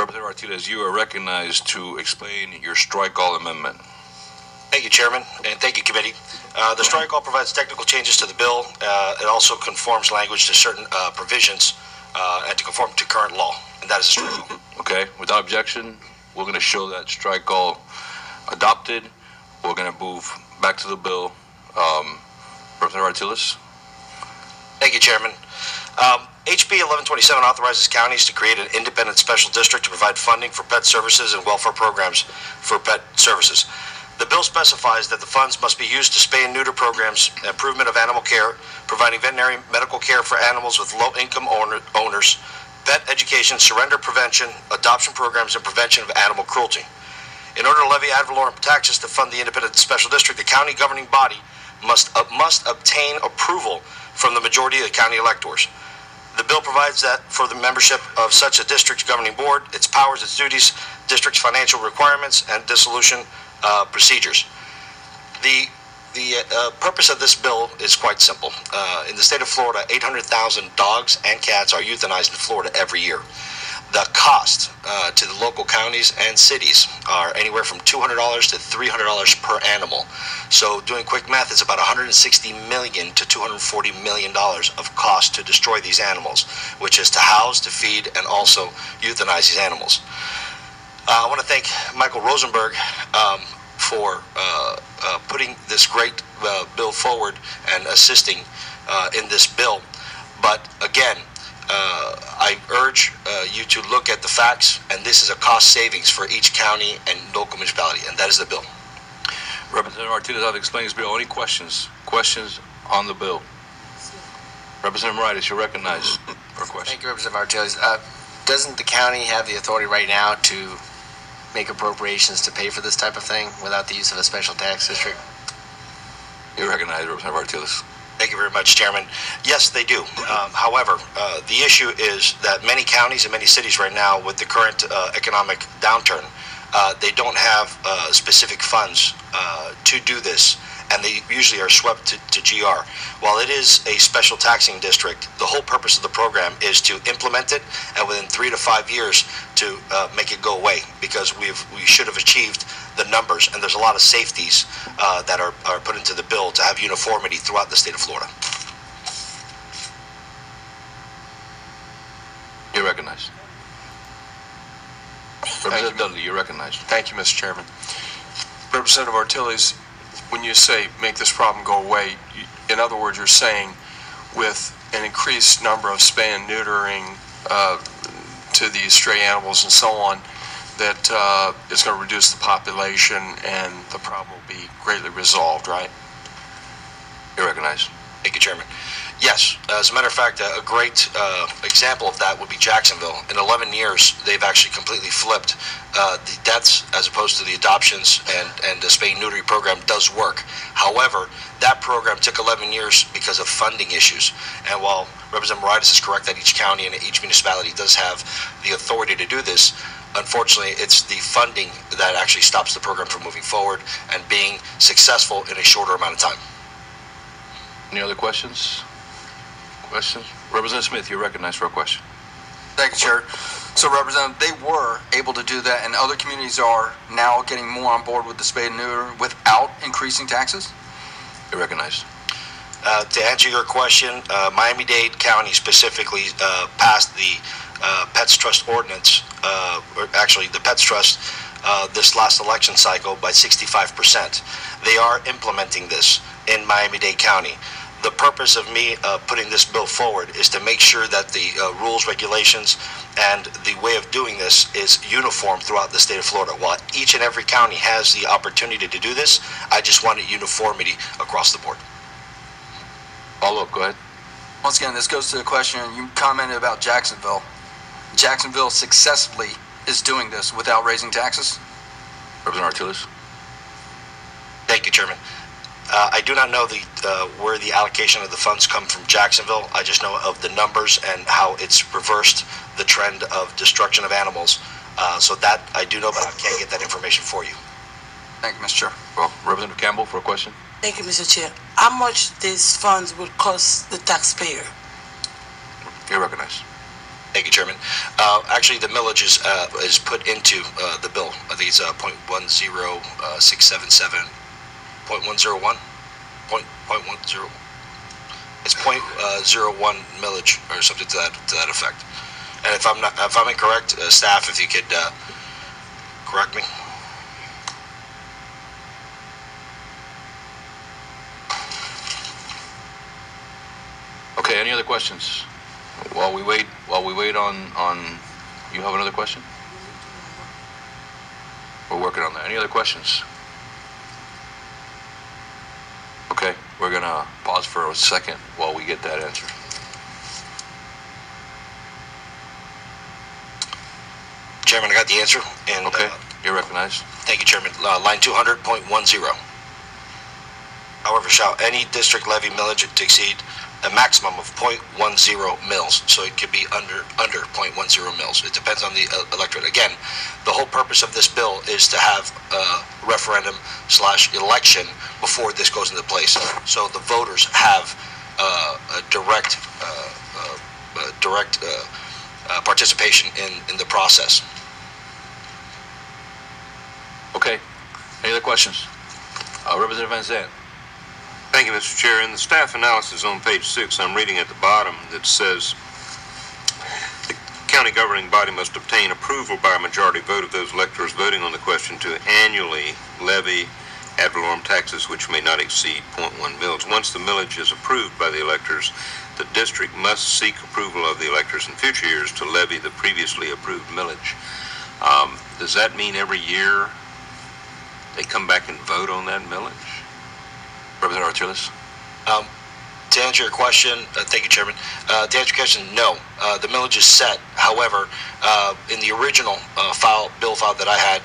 Representative Martinez, you are recognized to explain your strike all amendment. Thank you, Chairman, and thank you, Committee. The strike all provides technical changes to the bill. It also conforms language to certain provisions and to conform to current law, and that is a strike all. Okay, without objection, we're going to show that strike all adopted. We're going to move back to the bill. Representative Martinez. Thank you, Chairman. HB 1127 authorizes counties to create an independent special district to provide funding for pet services and welfare programs for pet services. The bill specifies that the funds must be used to spay and neuter programs, improvement of animal care, providing veterinary medical care for animals with low-income owners, pet education, surrender prevention, adoption programs, and prevention of animal cruelty. In order to levy ad valorem taxes to fund the independent special district, the county governing body must obtain approval from the majority of the county electors. The bill provides that for the membership of such a district's governing board, its powers, its duties, district's financial requirements, and dissolution procedures. The purpose of this bill is quite simple. In the state of Florida, 800,000 dogs and cats are euthanized in Florida every year. The cost to the local counties and cities are anywhere from $200 to $300 per animal. So doing quick math, it's about $160 million to $240 million of cost to destroy these animals, which is to house, to feed, and also euthanize these animals. I want to thank Michael Rosenberg for putting this great bill forward and assisting in this bill. But again, I urge you to look at the facts, and this is a cost savings for each county and local municipality, and that is the bill. Representative Martinez, I've explained this bill. Any questions? Questions on the bill? Representative Morales, you're recognized for a question. Thank you, Representative Martinez. Doesn't the county have the authority right now to make appropriations to pay for this type of thing without the use of a special tax district? You're recognized, Representative Martinez. Thank you very much, Chairman. Yes, they do. However, the issue is that many counties and many cities right now, with the current economic downturn, they don't have specific funds to do this, and they usually are swept to GR. While it is a special taxing district, the whole purpose of the program is to implement it, and within 3 to 5 years to make it go away, because we should have achieved the numbers, and there's a lot of safeties that are put into the bill to have uniformity throughout the state of Florida. You're recognized. Representative Dudley, you're recognized. Thank you, Mr. Chairman. Representative Martinez, when you say make this problem go away, in other words, you're saying with an increased number of spay and neutering to these stray animals and so on, that it's going to reduce the population and the problem will be greatly resolved, right? You're recognized. Thank you, Chairman. Yes, as a matter of fact, a great example of that would be Jacksonville. In 11 years, they've actually completely flipped the deaths as opposed to the adoptions, and the spay and neutering program does work. However, that program took 11 years because of funding issues. And while Representative Morales is correct that each county and each municipality does have the authority to do this, unfortunately, it's the funding that actually stops the program from moving forward and being successful in a shorter amount of time. Any other questions? Representative Smith, you're recognized for a question. Thank you, Chair. So, Representative, they were able to do that, and other communities are now getting more on board with the spay and neuter without increasing taxes? You're recognized. To answer your question, Miami-Dade County specifically passed the Pets Trust ordinance, or actually the Pets Trust, this last election cycle by 65%. They are implementing this in Miami-Dade County. The purpose of me putting this bill forward is to make sure that the rules, regulations, and the way of doing this is uniform throughout the state of Florida. While each and every county has the opportunity to do this, I just wanted uniformity across the board. Follow up, go ahead. Once again, this goes to the question you commented about Jacksonville. Jacksonville successfully is doing this without raising taxes? Representative Martinez. Thank you, Chairman. I do not know where the allocation of the funds come from Jacksonville. I just know of the numbers and how it's reversed the trend of destruction of animals. So that I do know, but I can't get that information for you. Thank you, Mr. Chair. Well, Representative Campbell for a question. Thank you, Mr. Chair. How much these funds would cost the taxpayer? You're recognized. Thank you, Chairman. Actually, the millage is put into the bill. I think it's 0.10677, 0.101, 0.10. It's 0.01 millage or something to that effect. And if I'm incorrect, staff, if you could correct me. Okay, any other questions? While we wait on, you have another question? We're working on that. Any other questions? Okay, we're gonna pause for a second while we get that answer. Chairman, I got the answer. And, okay, you're recognized. Thank you, Chairman. Line 200.10. However, shall any district levy millage to exceed a maximum of 0.10 mils, so it could be under 0.10 mils. It depends on the electorate. Again, the whole purpose of this bill is to have a referendum/election before this goes into place, so the voters have a direct participation in the process. Okay. Any other questions? Representative Van Zandt. Thank you, Mr. Chair. In the staff analysis on page 6, I'm reading at the bottom that says the county governing body must obtain approval by a majority vote of those electors voting on the question to annually levy ad valorem taxes which may not exceed 0.1 mils. Once the millage is approved by the electors, the district must seek approval of the electors in future years to levy the previously approved millage. Does that mean every year they come back and vote on that millage? Representative Artiles. To answer your question, thank you, Chairman. To answer your question, no. The millage is set. However, in the original bill file that I had,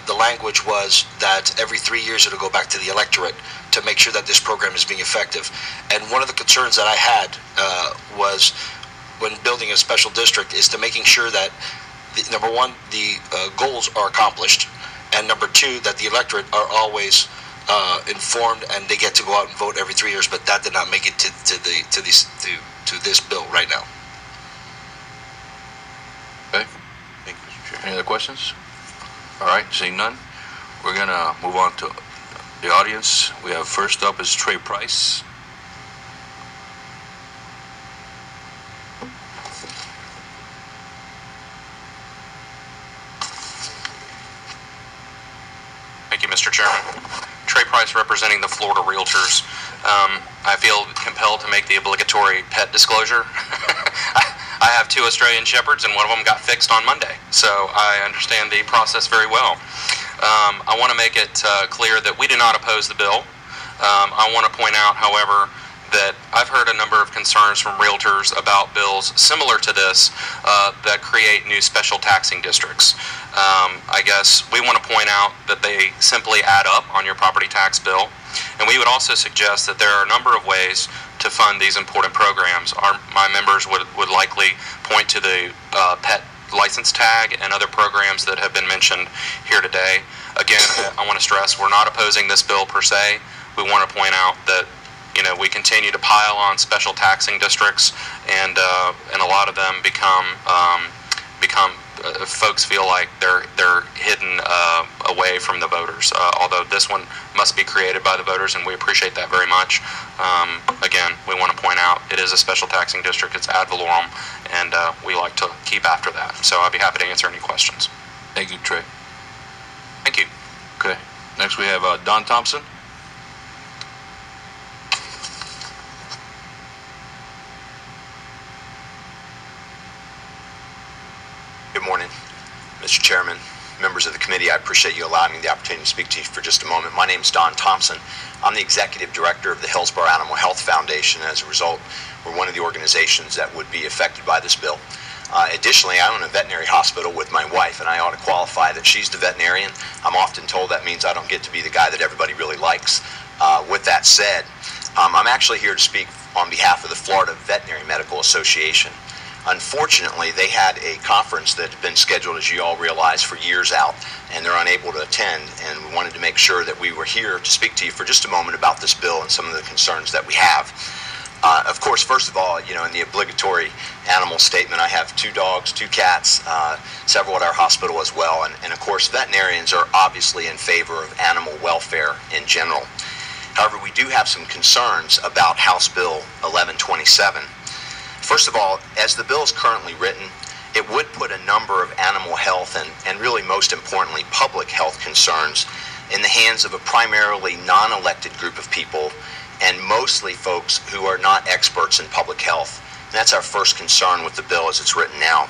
the language was that every 3 years it'll go back to the electorate to make sure that this program is being effective. And one of the concerns that I had was when building a special district is to making sure that, number one, the goals are accomplished, and number two, that the electorate are always informed and they get to go out and vote every 3 years. But that did not make it to this bill right now. Okay. Thank you, Mr. Chair. Any other questions? All right, seeing none, we're gonna move on to the audience. We have first up is Trey Price. Thank you, Mr. Chairman. Trey Price representing the Florida Realtors. I feel compelled to make the obligatory pet disclosure. I have 2 Australian Shepherds, and one of them got fixed on Monday, so I understand the process very well. I want to make it clear that we do not oppose the bill. I want to point out, however, that I've heard a number of concerns from realtors about bills similar to this that create new special taxing districts. I guess we want to point out that they simply add up on your property tax bill, and we would also suggest that there are a number of ways to fund these important programs. My members would likely point to the pet license tag and other programs that have been mentioned here today. Again, I want to stress we're not opposing this bill per se. We want to point out that we continue to pile on special taxing districts, and a lot of them become folks feel like they're hidden away from the voters. Although this one must be created by the voters, and we appreciate that very much. Again, we want to point out it is a special taxing district. It's ad valorem, and we like to keep after that. So I'd be happy to answer any questions. Thank you, Trey. Thank you. Okay. Next we have Don Thompson. Good morning, Mr. Chairman, members of the committee. I appreciate you allowing me the opportunity to speak to you for just a moment. My name is Don Thompson. I'm the executive director of the Hillsborough Animal Health Foundation. As a result, we're one of the organizations that would be affected by this bill. Additionally, I own a veterinary hospital with my wife, and I ought to qualify that she's the veterinarian. I'm often told that means I don't get to be the guy that everybody really likes. With that said, I'm actually here to speak on behalf of the Florida Veterinary Medical Association. Unfortunately, they had a conference that had been scheduled, as you all realize, for years out, and they're unable to attend, and we wanted to make sure that we were here to speak to you for just a moment about this bill and some of the concerns that we have. Of course, first of all, you know, in the obligatory animal statement, I have 2 dogs, 2 cats, several at our hospital as well, and of course, veterinarians are obviously in favor of animal welfare in general. However, we do have some concerns about House Bill 1127. First of all, as the bill is currently written, it would put a number of animal health and really most importantly public health concerns in the hands of a primarily non-elected group of people, and mostly folks who are not experts in public health. And that's our first concern with the bill as it's written now.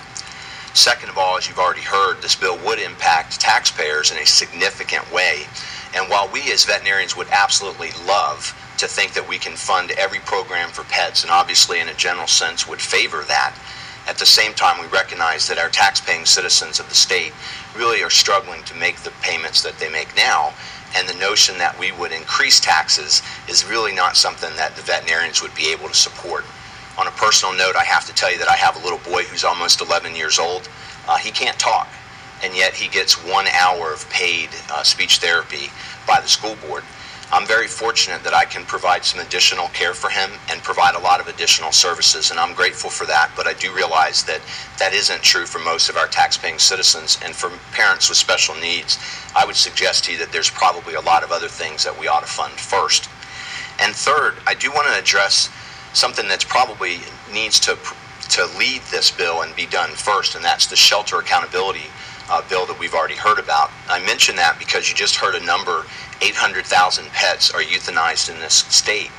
Second of all, as you've already heard, this bill would impact taxpayers in a significant way. And while we as veterinarians would absolutely love to think that we can fund every program for pets, and obviously in a general sense would favor that, at the same time we recognize that our tax-paying citizens of the state really are struggling to make the payments that they make now, and the notion that we would increase taxes is really not something that the veterinarians would be able to support. On a personal note, I have to tell you that I have a little boy who's almost 11 years old. He can't talk, and yet he gets 1 hour of paid speech therapy by the school board. I'm very fortunate that I can provide some additional care for him and provide a lot of additional services, and I'm grateful for that, but I do realize that that isn't true for most of our tax-paying citizens, and for parents with special needs, I would suggest to you that there's probably a lot of other things that we ought to fund first. And third, I do want to address something that's probably needs to lead this bill and be done first, and that's the shelter accountability bill that we've already heard about. I mention that because you just heard a number, 800,000 pets are euthanized in this state,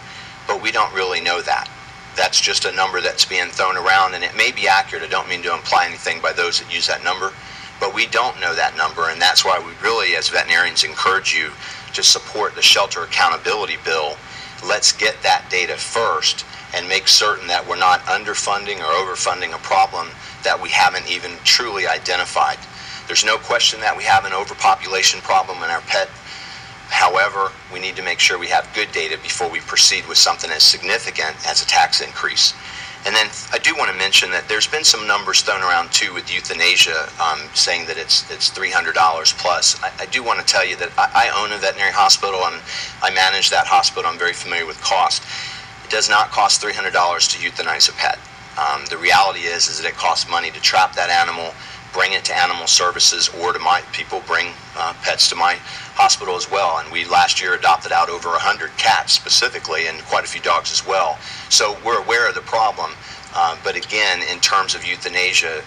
but we don't really know that. That's just a number that's being thrown around, and it may be accurate. I don't mean to imply anything by those that use that number, but we don't know that number, and that's why we really, as veterinarians, encourage you to support the shelter accountability bill. Let's get that data first and make certain that we're not underfunding or overfunding a problem that we haven't even truly identified. There's no question that we have an overpopulation problem in our pet. However, we need to make sure we have good data before we proceed with something as significant as a tax increase. And then I do want to mention that there's been some numbers thrown around too with euthanasia, saying that it's $300 plus. I do want to tell you that I own a veterinary hospital and I manage that hospital. I'm very familiar with cost. It does not cost $300 to euthanize a pet. The reality is that it costs money to trap that animal, bring it to animal services, or to my people bring pets to my hospital as well. And we last year adopted out over 100 cats specifically, and quite a few dogs as well. So we're aware of the problem, but again, in terms of euthanasia,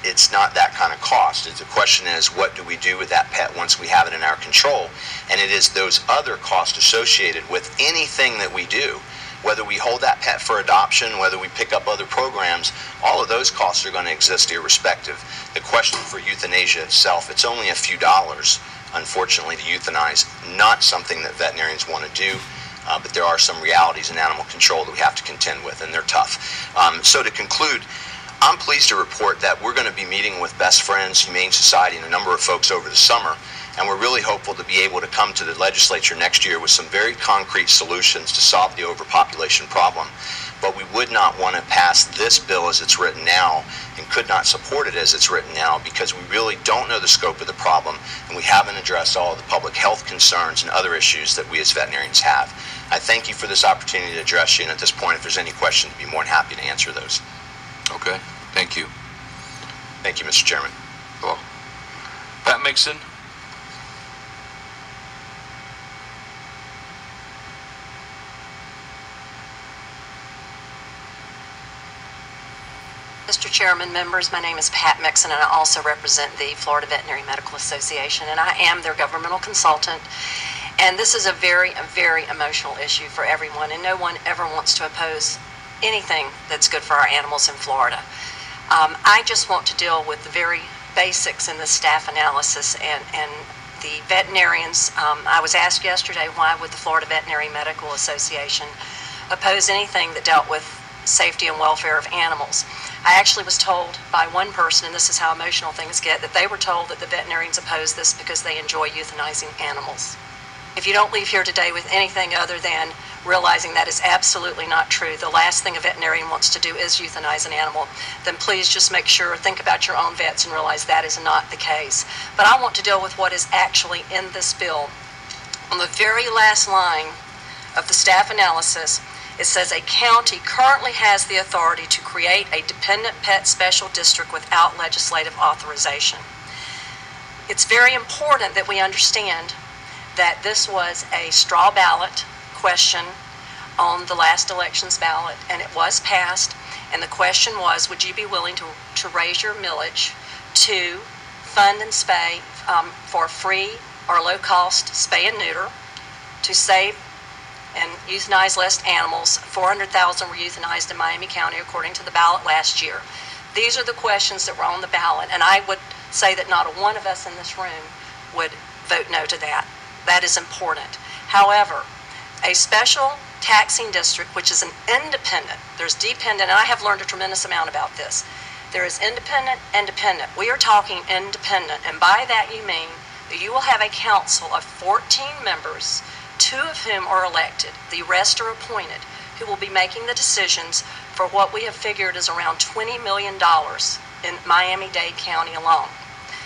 it's not that kind of cost. The question is, what do we do with that pet once we have it in our control? And it is those other costs associated with anything that we do. Whether we hold that pet for adoption, whether we pick up other programs, all of those costs are going to exist irrespective. The question for euthanasia itself, it's only a few dollars, unfortunately, to euthanize. Not something that veterinarians want to do, but there are some realities in animal control that we have to contend with, and they're tough. So to conclude, I'm pleased to report that we're going to be meeting with Best Friends, Humane Society, and a number of folks over the summer. And we're really hopeful to be able to come to the legislature next year with some very concrete solutions to solve the overpopulation problem. But we would not want to pass this bill as it's written now, and could not support it as it's written now, because we really don't know the scope of the problem, and we haven't addressed all of the public health concerns and other issues that we as veterinarians have. I thank you for this opportunity to address you, and at this point, if there's any questions, I'd be more than happy to answer those. Okay, thank you. Thank you, Mr. Chairman. Well, Pat Mixon. Mr. Chairman, members, my name is Pat Mixon, and I also represent the Florida Veterinary Medical Association, and I am their governmental consultant. And this is a very emotional issue for everyone, and no one ever wants to oppose anything that's good for our animals in Florida. I just want to deal with the very basics in the staff analysis and the veterinarians. I was asked yesterday, why would the Florida Veterinary Medical Association oppose anything that dealt with safety and welfare of animals? I actually was told by one person, and this is how emotional things get, that they were told that the veterinarians oppose this because they enjoy euthanizing animals. If you don't leave here today with anything other than realizing that is absolutely not true, the last thing a veterinarian wants to do is euthanize an animal, then please just make sure, think about your own vets and realize that is not the case. But I want to deal with what is actually in this bill. On the very last line of the staff analysis, It says a county currently has the authority to create a dependent pet special district without legislative authorization. It's very important that we understand that this was a straw ballot question on the last election's ballot, and it was passed. And the question was, would you be willing to raise your millage to fund and spay for free or low-cost spay and neuter, to save and euthanize less animals? 400,000 were euthanized in Miami County according to the ballot last year. These are the questions that were on the ballot, and I would say that not a one of us in this room would vote no to that. That is important. However, a special taxing district, which is an independent, there's dependent, and I have learned a tremendous amount about this. There is independent. We are talking independent, and by that you mean that you will have a council of 14 members, 2 of whom are elected, the rest are appointed, who will be making the decisions for what we have figured is around $20 million in Miami-Dade County alone.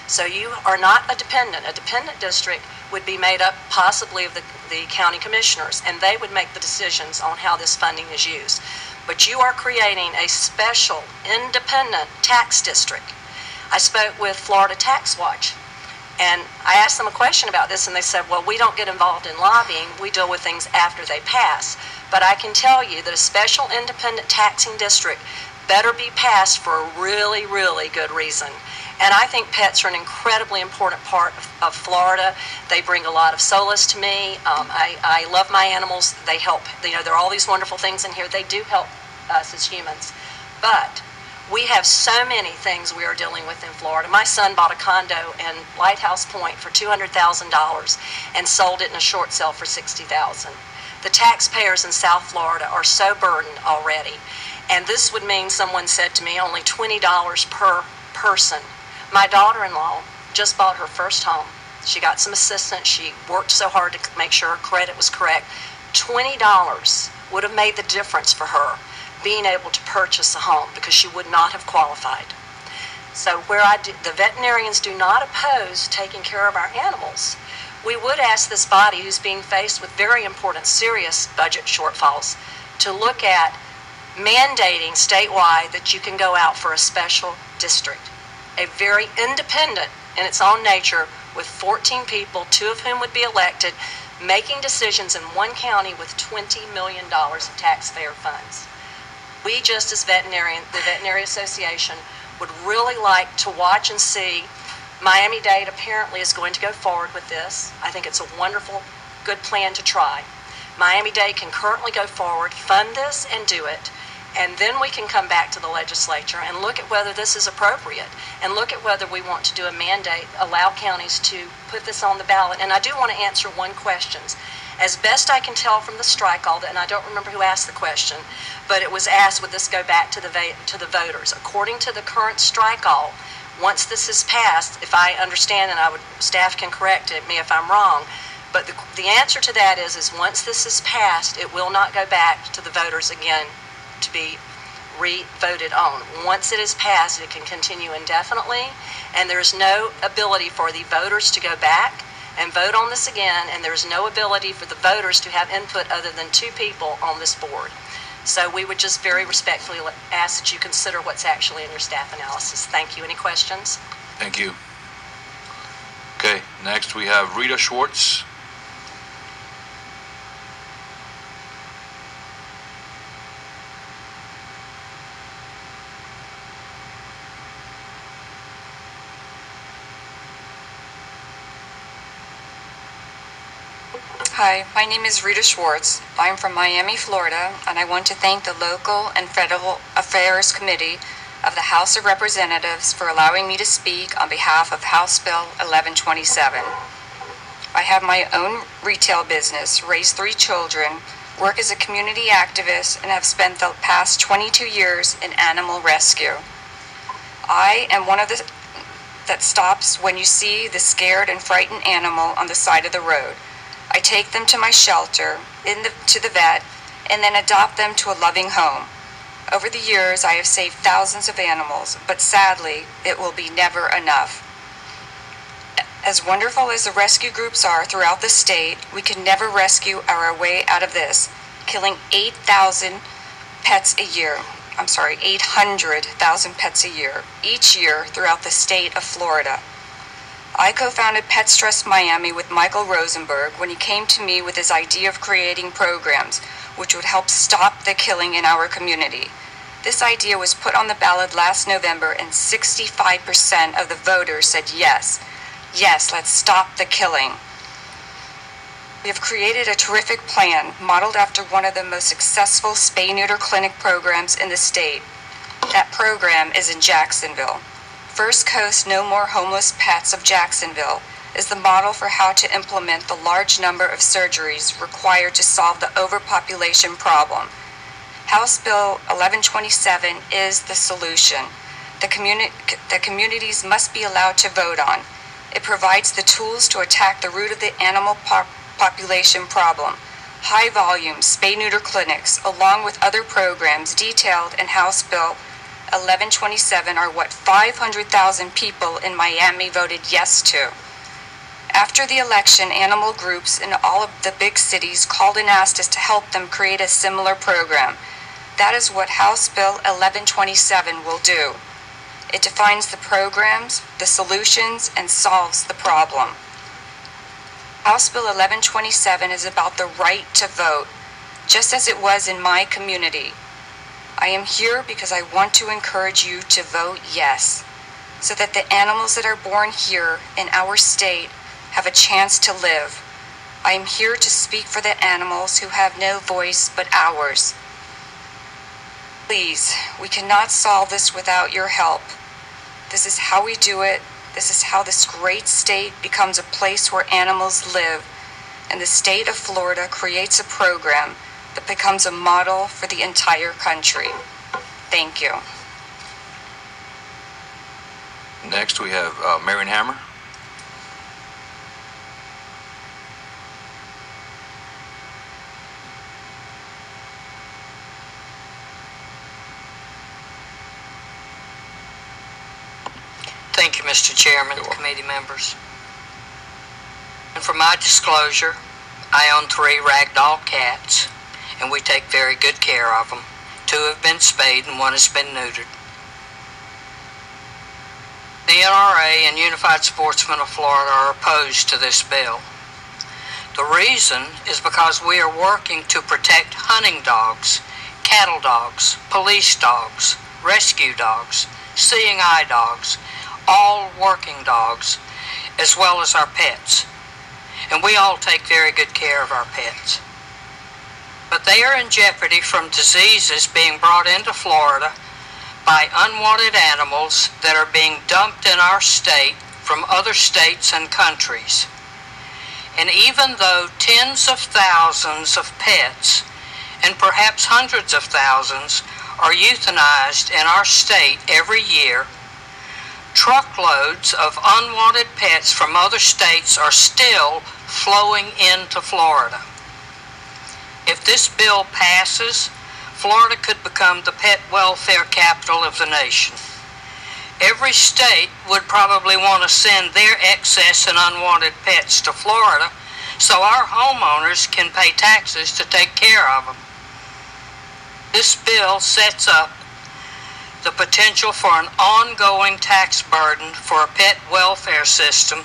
So you are not a dependent. A dependent district would be made up possibly of the county commissioners, and they would make the decisions on how this funding is used. But you are creating a special independent tax district. I spoke with Florida Tax Watch, and I asked them a question about this, and they said, well, we don't get involved in lobbying. We deal with things after they pass. But I can tell you that a special independent taxing district better be passed for a really, really good reason. And I think pets are an incredibly important part of Florida. They bring a lot of solace to me. I love my animals. They help. You know, there are all these wonderful things in here. They do help us as humans. But we have so many things we are dealing with in Florida. My son bought a condo in Lighthouse Point for $200,000 and sold it in a short sale for $60,000. The taxpayers in South Florida are so burdened already. And this would mean, someone said to me, only $20 per person. My daughter-in-law just bought her first home. She got some assistance. She worked so hard to make sure her credit was correct. $20 would have made the difference for her being able to purchase a home, because she would not have qualified. So the veterinarians do not oppose taking care of our animals. We would ask this body, who's being faced with very important, serious budget shortfalls, to look at mandating statewide that you can go out for a special district. A very independent in its own nature, with 14 people, 2 of whom would be elected, making decisions in one county with $20 million of taxpayer funds. We just as the Veterinary Association, would really like to watch and see. Miami-Dade apparently is going to go forward with this. I think it's a wonderful, good plan to try. Miami-Dade can currently go forward, fund this, and do it. And then we can come back to the legislature and look at whether this is appropriate, and look at whether we want to do a mandate, allow counties to put this on the ballot. And I do want to answer one question. As best I can tell from the strike all that, and I don't remember who asked the question, but it was asked, would this go back to the voters? According to the current strike all, once this is passed, if I understand, and staff can correct me if I'm wrong, but the answer to that is once this is passed, it will not go back to the voters again to be re-voted on. Once it is passed, it can continue indefinitely, and there's no ability for the voters to go back and vote on this again, and there's no ability for the voters to have input other than 2 people on this board. So we would just very respectfully ask that you consider what's actually in your staff analysis. Thank you. Any questions? Thank you. Okay, next we have Rita Schwartz. Hi, my name is Rita Schwartz. I'm from Miami, Florida, and I want to thank the Local and Federal Affairs Committee of the House of Representatives for allowing me to speak on behalf of House Bill 1127. I have my own retail business, raise 3 children, work as a community activist, and have spent the past 22 years in animal rescue. I am one of the that stops when you see the scared and frightened animal on the side of the road. I take them to my shelter, to the vet, and then adopt them to a loving home. Over the years, I have saved thousands of animals, but sadly, it will be never enough. As wonderful as the rescue groups are throughout the state, we can never rescue our way out of this. killing 8,000 pets a year. 800,000 pets a year, each year throughout the state of Florida. I co-founded Pets Trust Miami with Michael Rosenberg when he came to me with his idea of creating programs which would help stop the killing in our community. This idea was put on the ballot last November, and 65% of the voters said yes. Yes, let's stop the killing. We have created a terrific plan modeled after one of the most successful spay-neuter clinic programs in the state. That program is in Jacksonville. First Coast No More Homeless Pets of Jacksonville is the model for how to implement the large number of surgeries required to solve the overpopulation problem. House Bill 1127 is the solution. The communities must be allowed to vote on. It provides the tools to attack the root of the animal population problem. High volume spay-neuter clinics, along with other programs detailed in House Bill 1127, are what 500,000 people in Miami voted yes to. After the election, animal groups in all of the big cities called and asked us to help them create a similar program. That is what House Bill 1127 will do. It defines the programs, the solutions, and solves the problem. House Bill 1127 is about the right to vote, just as it was in my community. I am here because I want to encourage you to vote yes, so that the animals that are born here in our state have a chance to live. I am here to speak for the animals who have no voice but ours. Please, we cannot solve this without your help. This is how we do it. This is how this great state becomes a place where animals live, and the state of Florida creates a program that becomes a model for the entire country. Thank you. Next, we have Marion Hammer. Thank you, Mr. Chairman, committee members. And for my disclosure, I own 3 ragdoll cats, and we take very good care of them. 2 have been spayed and 1 has been neutered. The NRA and Unified Sportsmen of Florida are opposed to this bill. The reason is because we are working to protect hunting dogs, cattle dogs, police dogs, rescue dogs, seeing eye dogs, all working dogs, as well as our pets. And we all take very good care of our pets. But they are in jeopardy from diseases being brought into Florida by unwanted animals that are being dumped in our state from other states and countries. And even though tens of thousands of pets, and perhaps hundreds of thousands, are euthanized in our state every year, truckloads of unwanted pets from other states are still flowing into Florida. If this bill passes, Florida could become the pet welfare capital of the nation. Every state would probably want to send their excess and unwanted pets to Florida so our homeowners can pay taxes to take care of them. This bill sets up the potential for an ongoing tax burden for a pet welfare system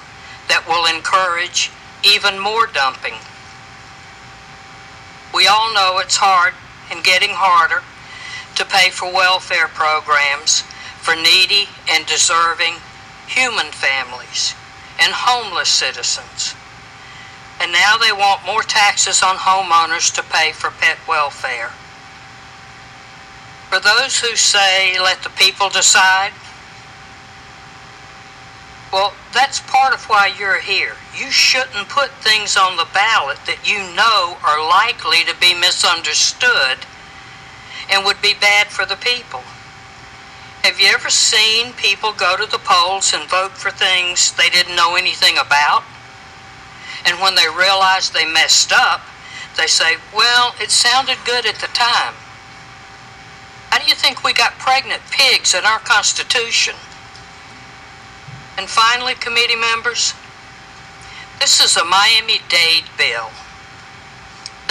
that will encourage even more dumping. We all know it's hard and getting harder to pay for welfare programs for needy and deserving human families and homeless citizens. And now they want more taxes on homeowners to pay for pet welfare. For those who say, let the people decide, well, that's part of why you're here. You shouldn't put things on the ballot that you know are likely to be misunderstood and would be bad for the people. Have you ever seen people go to the polls and vote for things they didn't know anything about? And when they realize they messed up, they say, well, it sounded good at the time. How do you think we got pregnant pigs in our Constitution? And finally, committee members, this is a Miami-Dade bill.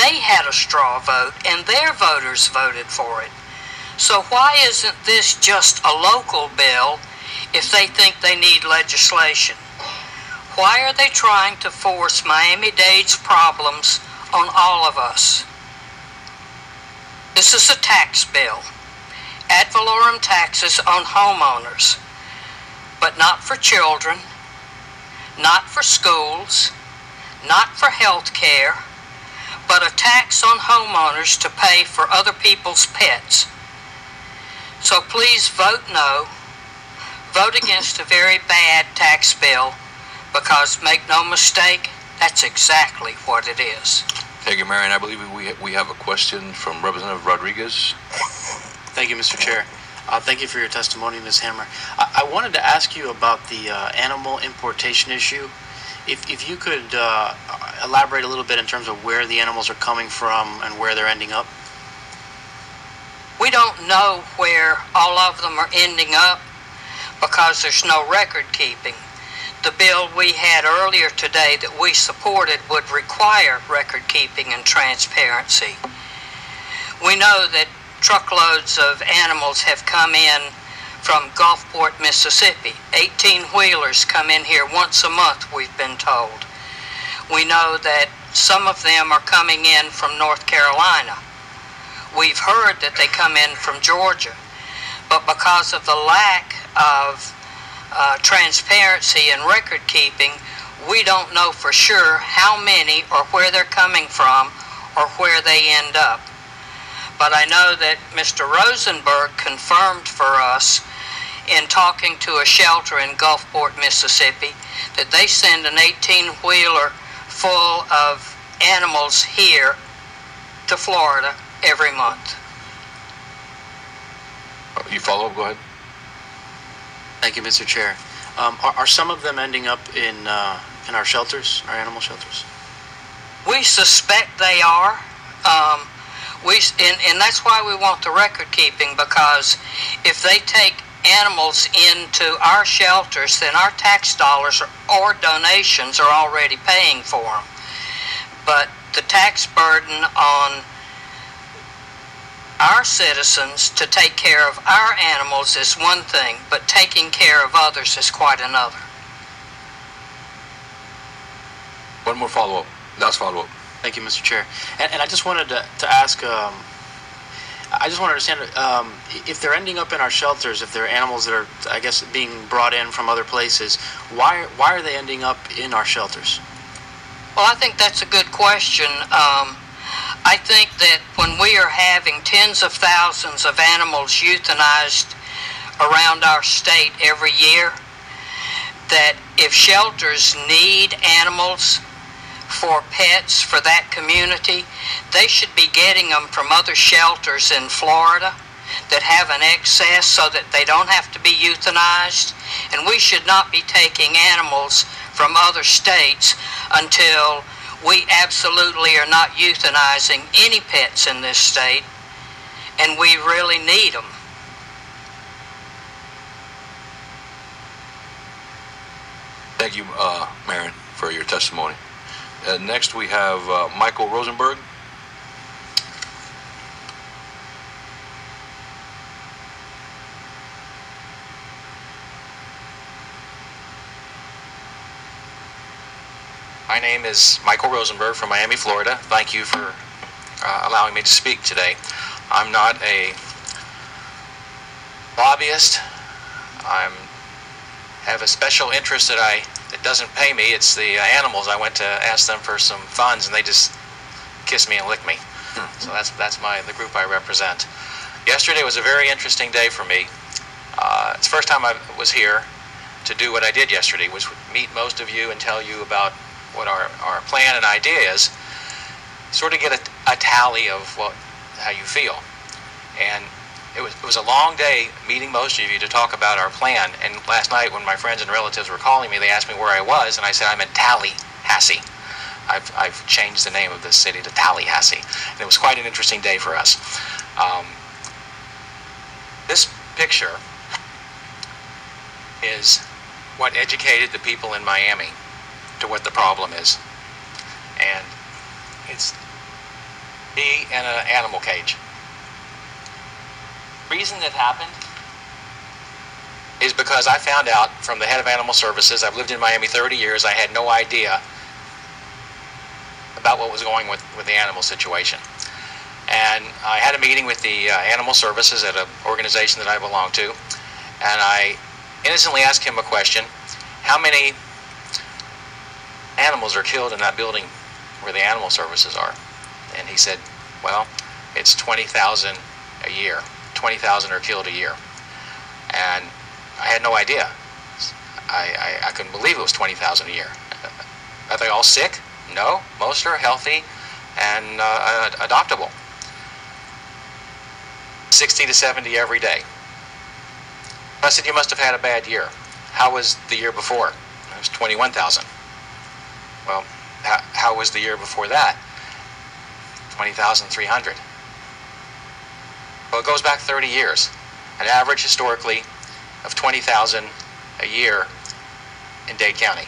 they had a straw vote and their voters voted for it. So why isn't this just a local bill if they think they need legislation? Why are they trying to force Miami-Dade's problems on all of us? This is a tax bill. Ad valorem taxes on homeowners, but not for children, not for schools, not for health care, but a tax on homeowners to pay for other people's pets. So please vote no. Vote against a very bad tax bill, because make no mistake, that's exactly what it is. Thank you, Marion. I believe we have a question from Representative Rodriguez. Thank you, Mr. Chair. Thank you for your testimony, Ms. Hammer. I wanted to ask you about the animal importation issue. If you could elaborate a little bit in terms of where the animals are coming from and where they're ending up. We don't know where all of them are ending up because there's no record keeping. The bill we had earlier today that we supported would require record keeping and transparency. We know that truckloads of animals have come in from Gulfport, Mississippi. 18-wheelers come in here once a month, we've been told. We know that some of them are coming in from North Carolina. We've heard that they come in from Georgia. But because of the lack of transparency and record keeping, we don't know for sure how many or where they're coming from or where they end up. But I know that Mr. Rosenberg confirmed for us in talking to a shelter in Gulfport, Mississippi, that they send an 18-wheeler full of animals here to Florida every month. You follow up? Go ahead. Thank you, Mr. Chair. Are some of them ending up in our shelters, our animal shelters? We suspect they are. And that's why we want the record keeping, because if they take animals into our shelters, then our tax dollars or donations are already paying for them. But the tax burden on our citizens to take care of our animals is one thing, but taking care of others is quite another. One more follow-up. Last follow-up. Thank you, Mr. Chair. And I just wanted to ask, I just want to understand if they're ending up in our shelters, if they're animals that are, I guess, being brought in from other places, why are they ending up in our shelters? Well, I think that's a good question. I think that when we are having tens of thousands of animals euthanized around our state every year, that if shelters need animals for pets for that community, they should be getting them from other shelters in Florida that have an excess so that they don't have to be euthanized. And we should not be taking animals from other states until we absolutely are not euthanizing any pets in this state, and we really need them. Thank you, Marion, for your testimony. Next, we have Michael Rosenberg. My name is Michael Rosenberg from Miami, Florida. Thank you for allowing me to speak today. I'm not a lobbyist. I have a special interest that doesn't pay me. It's the animals. I went to ask them for some funds, and they just kiss me and lick me. So that's the group I represent. Yesterday was a very interesting day for me. It's the first time I was here to do what I did yesterday, was meet most of you and tell you about what our plan and idea is, sort of get a tally of how you feel. And it was a long day meeting most of you to talk about our plan. And last night when my friends and relatives were calling me, they asked me where I was, and I said I'm in Tallahassee. I've changed the name of this city to Tallahassee. And it was quite an interesting day for us. This picture is what educated the people in Miami to what the problem is. And it's be in an animal cage. The reason that happened is because I found out from the head of Animal Services. I've lived in Miami 30 years. I had no idea about what was going with the animal situation. And I had a meeting with the Animal Services at an organization that I belong to, and I innocently asked him a question: how many animals are killed in that building where the Animal Services are? And he said, well, it's 20,000 a year. 20,000 are killed a year. And I had no idea. I couldn't believe it was 20,000 a year. Are they all sick? No, most are healthy and adoptable. 60 to 70 every day. I said, you must have had a bad year. How was the year before? It was 21,000. Well, how was the year before that? 20,300. Well, it goes back 30 years. An average historically of 20,000 a year in Dade County.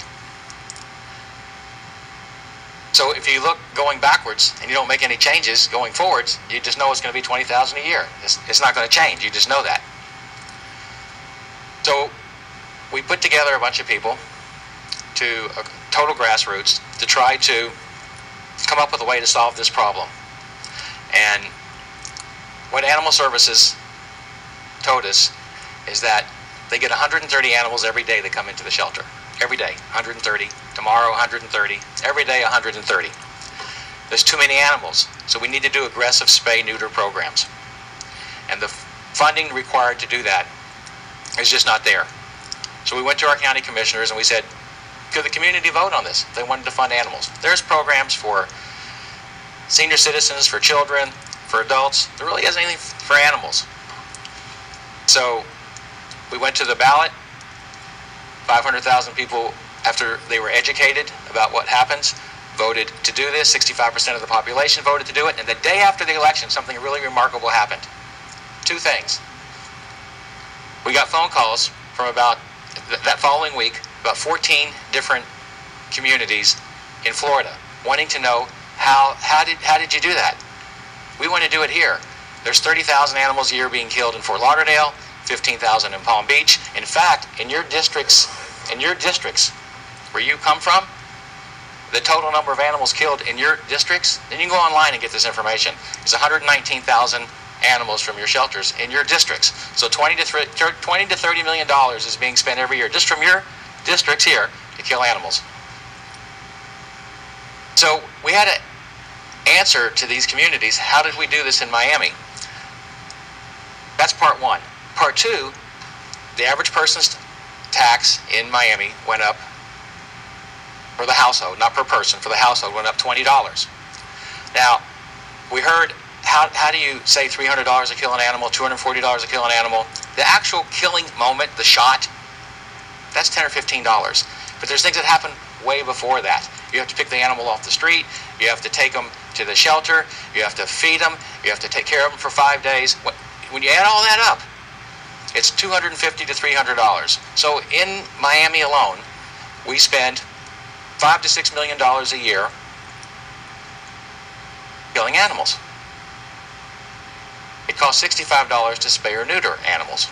So if you look going backwards and you don't make any changes going forwards, you just know it's going to be 20,000 a year. It's not going to change. You just know that. So we put together a bunch of people to total grassroots to try to come up with a way to solve this problem. And what Animal Services told us is that they get 130 animals every day that come into the shelter. Every day, 130. Tomorrow, 130. Every day, 130. There's too many animals, so we need to do aggressive spay-neuter programs. And the funding required to do that is just not there. So we went to our county commissioners and we said, could the community vote on this if they wanted to fund animals? There's programs for senior citizens, for children, for adults. There really isn't anything for animals. So we went to the ballot. 500,000 people, after they were educated about what happens, voted to do this. 65% of the population voted to do it. And the day after the election, something really remarkable happened. Two things. We got phone calls from about that following week, about 14 different communities in Florida wanting to know how did you do that? We want to do it here. There's 30,000 animals a year being killed in Fort Lauderdale, 15,000 in Palm Beach. In fact, in your districts where you come from, the total number of animals killed in your districts, then you can go online and get this information. It's 119,000 animals from your shelters in your districts. So $20 to $30 million is being spent every year just from your districts here to kill animals. So we had to answer to these communities, how did we do this in Miami? That's part one. Part two, the average person's tax in Miami went up for the household, not per person, for the household went up $20. Now, we heard, how do you say $300 a kill an animal, $240 a kill an animal? The actual killing moment, the shot, that's $10 or $15. But there's things that happen way before that. You have to pick the animal off the street, you have to take them to the shelter, you have to feed them, you have to take care of them for 5 days. When you add all that up, it's $250 to $300. So in Miami alone, we spend $5 to $6 million a year killing animals. It costs $65 to spay or neuter animals.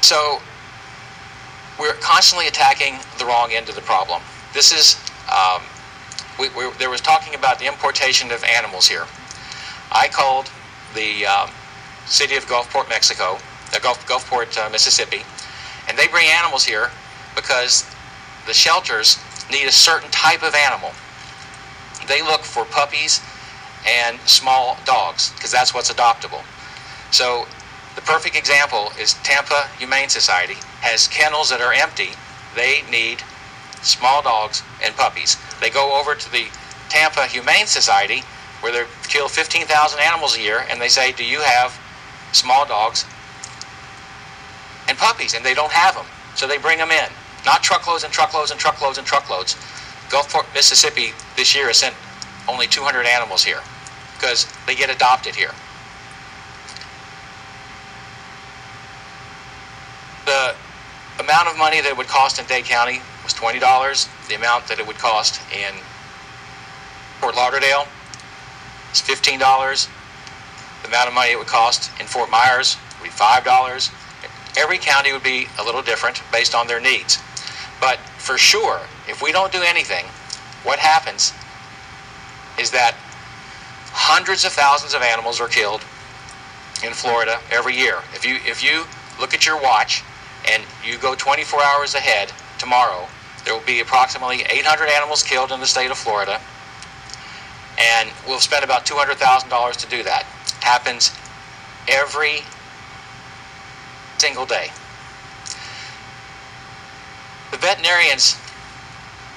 So we're constantly attacking the wrong end of the problem. This is, there was talking about the importation of animals here. I called the city of Gulfport, Mexico, Gulfport, Mississippi, and they bring animals here because the shelters need a certain type of animal. They look for puppies and small dogs because that's what's adoptable. So the perfect example is Tampa Humane Society has kennels that are empty. They need small dogs and puppies. They go over to the Tampa Humane Society where they kill 15,000 animals a year and they say, do you have small dogs and puppies? And they don't have them. So they bring them in. Not truckloads and truckloads and truckloads and truckloads. Gulfport, Mississippi this year has sent only 200 animals here because they get adopted here. The amount of money that it would cost in Dade County was $20. The amount that it would cost in Fort Lauderdale is $15. The amount of money it would cost in Fort Myers would be $5. Every county would be a little different based on their needs. But for sure, if we don't do anything, what happens is that hundreds of thousands of animals are killed in Florida every year. If you look at your watch and you go 24 hours ahead tomorrow, there will be approximately 800 animals killed in the state of Florida, and we'll spend about $200,000 to do that. Happens every single day. The veterinarians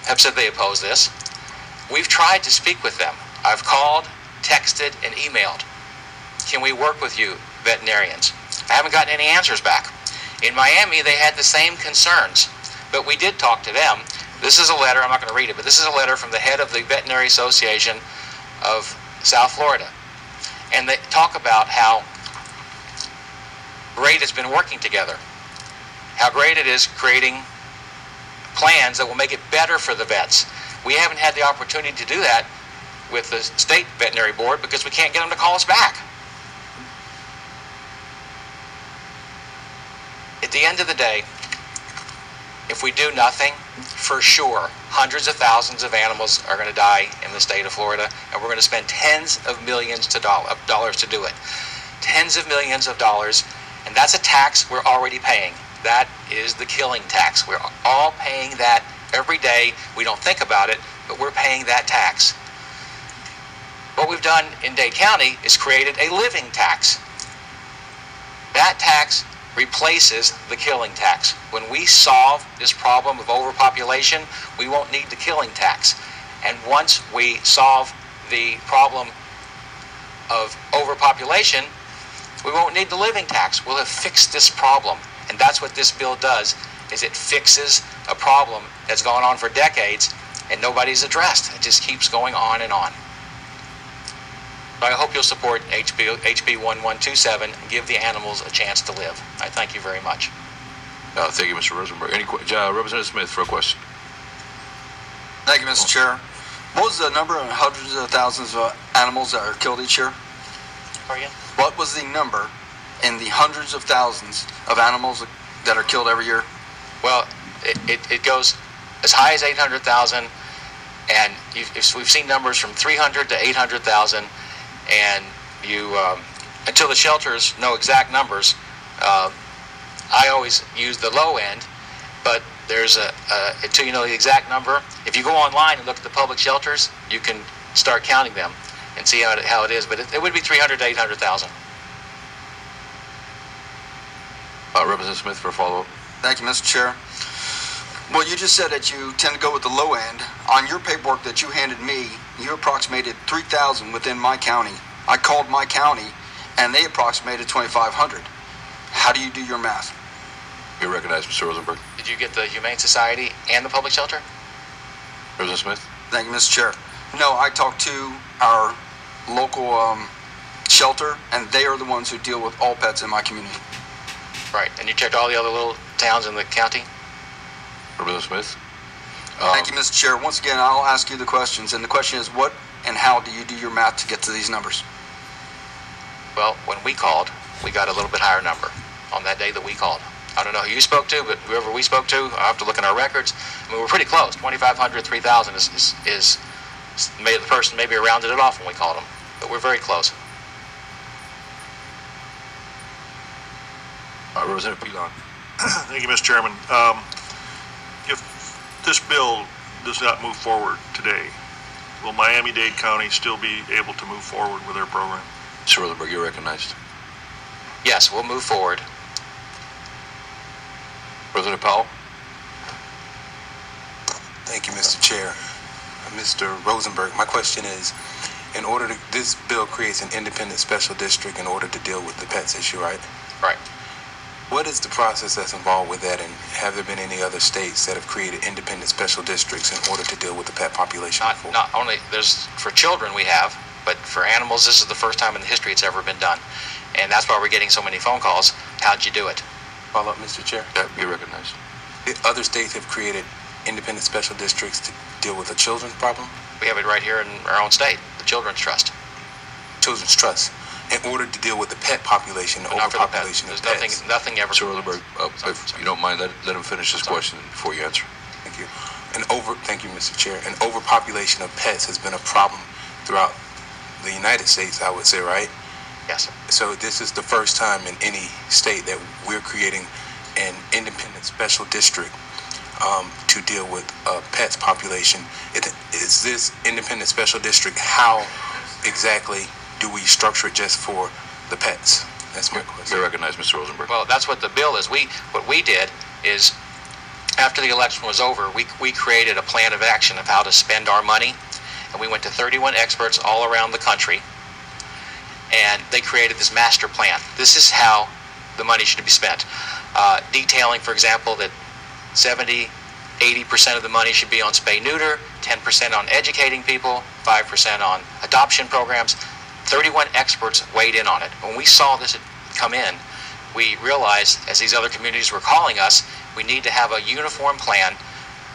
have said they oppose this. We've tried to speak with them. I've called, texted, and emailed. Can we work with you, veterinarians? I haven't gotten any answers back. In Miami, they had the same concerns, but we did talk to them. This is a letter, I'm not going to read it, but this is a letter from the head of the Veterinary Association of South Florida. And they talk about how great it's been working together, how great it is creating plans that will make it better for the vets. We haven't had the opportunity to do that with the state veterinary board because we can't get them to call us back. At the end of the day, if we do nothing, for sure, hundreds of thousands of animals are going to die in the state of Florida, and we're going to spend tens of millions of dollars to do it. Tens of millions of dollars, and that's a tax we're already paying. That is the killing tax. We're all paying that every day. We don't think about it, but we're paying that tax. What we've done in Dade County is created a living tax. That tax replaces the killing tax. When we solve this problem of overpopulation, we won't need the killing tax. And once we solve the problem of overpopulation, we won't need the living tax. We'll have fixed this problem. And that's what this bill does, is it fixes a problem that's gone on for decades and nobody's addressed. It just keeps going on and on. I hope you'll support HB 1127 and give the animals a chance to live. I thank you very much. Thank you, Mr. Rosenberg. Representative Smith for a question. Thank you, Mr. Chair. What was the number of hundreds of thousands of animals that are killed each year? Again? What was the number in the hundreds of thousands of animals that are killed every year? Well, it goes as high as 800,000, and we've seen numbers from 300 to 800,000, and until the shelters know exact numbers, I always use the low end, but there's until you know the exact number. If you go online and look at the public shelters, you can start counting them and see how it is, but it would be 300 to 800,000. Representative Smith for a follow-up. Thank you, Mr. Chair. Well, you just said that you tend to go with the low end. On your paperwork that you handed me, you approximated 3,000 within my county. I called my county, and they approximated 2,500. How do you do your math? You're recognized, Mr. Rosenberg. Did you get the Humane Society and the public shelter? Representative Smith. Thank you, Mr. Chair. No, I talked to our local shelter, and they are the ones who deal with all pets in my community. Right, and you checked all the other little towns in the county? Representative Smith. Thank you, Mr. Chair. Once again, I'll ask you the questions, and the question is, what and how do you do your math to get to these numbers? Well, when we called, we got a little bit higher number on that day that we called. I don't know who you spoke to, but whoever we spoke to, I have to look in our records. I mean, we're pretty close. 2,500, 3,000 is maybe the person maybe rounded it off when we called them, but we're very close. Representative Pilon. Thank you, Mr. Chairman. If this bill does not move forward today, will Miami-Dade County still be able to move forward with their program? Mr. Rosenberg, you're recognized. Yes, we'll move forward. President Powell. Thank you, Mr. Chair. Mr. Rosenberg, my question is, this bill creates an independent special district in order to deal with the pets issue, right? Right. What is the process that's involved with that, and have there been any other states that have created independent special districts in order to deal with the pet population? Not only, for children we have, but for animals, this is the first time in the history it's ever been done. And that's why we're getting so many phone calls. How'd you do it? Follow up, Mr. Chair. Yeah, you're recognized. Other states have created independent special districts to deal with a children's problem? We have it right here in our own state, the Children's Trust. Children's Trust. In order to deal with the pet population, the overpopulation of pets. Nothing ever. Mr. Rosenberg, if you don't mind, let him finish his question before you answer. Thank you. Thank you, Mr. Chair. An overpopulation of pets has been a problem throughout the United States, I would say, right? Yes, sir. So this is the first time in any state that we're creating an independent special district to deal with pets population. Is this independent special district, how exactly do we structure it just for the pets? That's my question. You recognize, Mr. Rosenberg. Well, that's what the bill is. What we did is, after the election was over, we created a plan of action of how to spend our money, and we went to 31 experts all around the country, and they created this master plan. This is how the money should be spent. Detailing, for example, that 70–80% of the money should be on spay-neuter, 10% on educating people, 5% on adoption programs. 31 experts weighed in on it. When we saw this come in, we realized, as these other communities were calling us, we need to have a uniform plan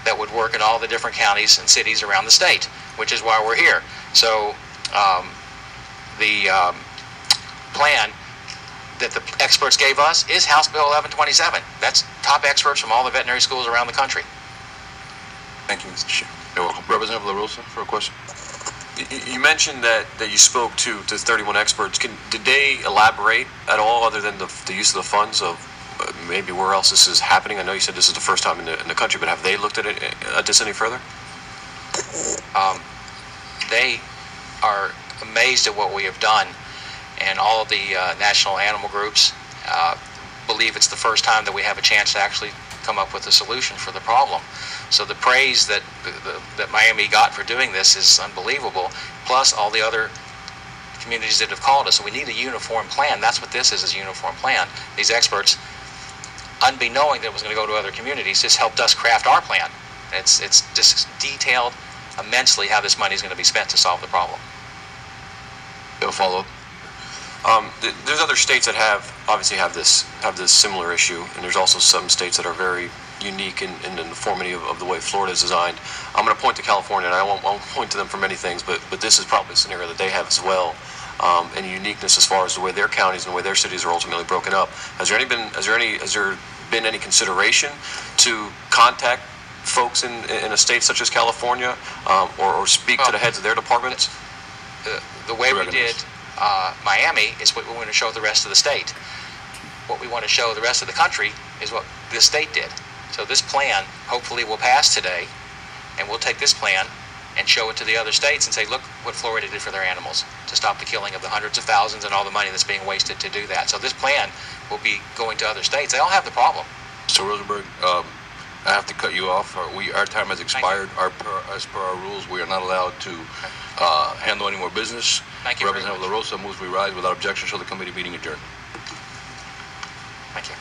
that would work in all the different counties and cities around the state, which is why we're here. So the plan that the experts gave us is House Bill 1127. That's top experts from all the veterinary schools around the country. Thank you, Mr. Chair. You're welcome. Representative LaRosa for a question. You mentioned that you spoke to 31 experts. Did they elaborate at all, other than the use of the funds, of maybe where else this is happening? I know you said this is the first time in the country, but have they looked at this any further? They are amazed at what we have done, and all of the national animal groups believe it's the first time that we have a chance to actually come up with a solution for the problem. So the praise that Miami got for doing this is unbelievable, plus all the other communities that have called us. So we need a uniform plan. That's what this is a uniform plan. These experts, unbeknowing that it was going to go to other communities, just helped us craft our plan. It's just detailed immensely how this money is going to be spent to solve the problem. They'll follow. There's other states that obviously have this similar issue, and there's also some states that are very unique in the deformity of the way Florida is designed. I'm going to point to California, and I won't point to them for many things, but this is probably a scenario that they have as well, and uniqueness as far as the way their counties and the way their cities are ultimately broken up. Has there been any consideration to contact folks in a state such as California, or speak to the heads of their departments? The way we did Miami is what we want to show the rest of the state. What we want to show the rest of the country is what this state did. So this plan hopefully will pass today, and we'll take this plan and show it to the other states and say, look what Florida did for their animals to stop the killing of the hundreds of thousands and all the money that's being wasted to do that. So this plan will be going to other states. They all have the problem. Mr. Rosenberg, I have to cut you off. Our time has expired. As per our rules, we are not allowed to handle any more business. Thank you. Representative LaRosa moves we rise without objection. Show the committee meeting adjourned. Thank you.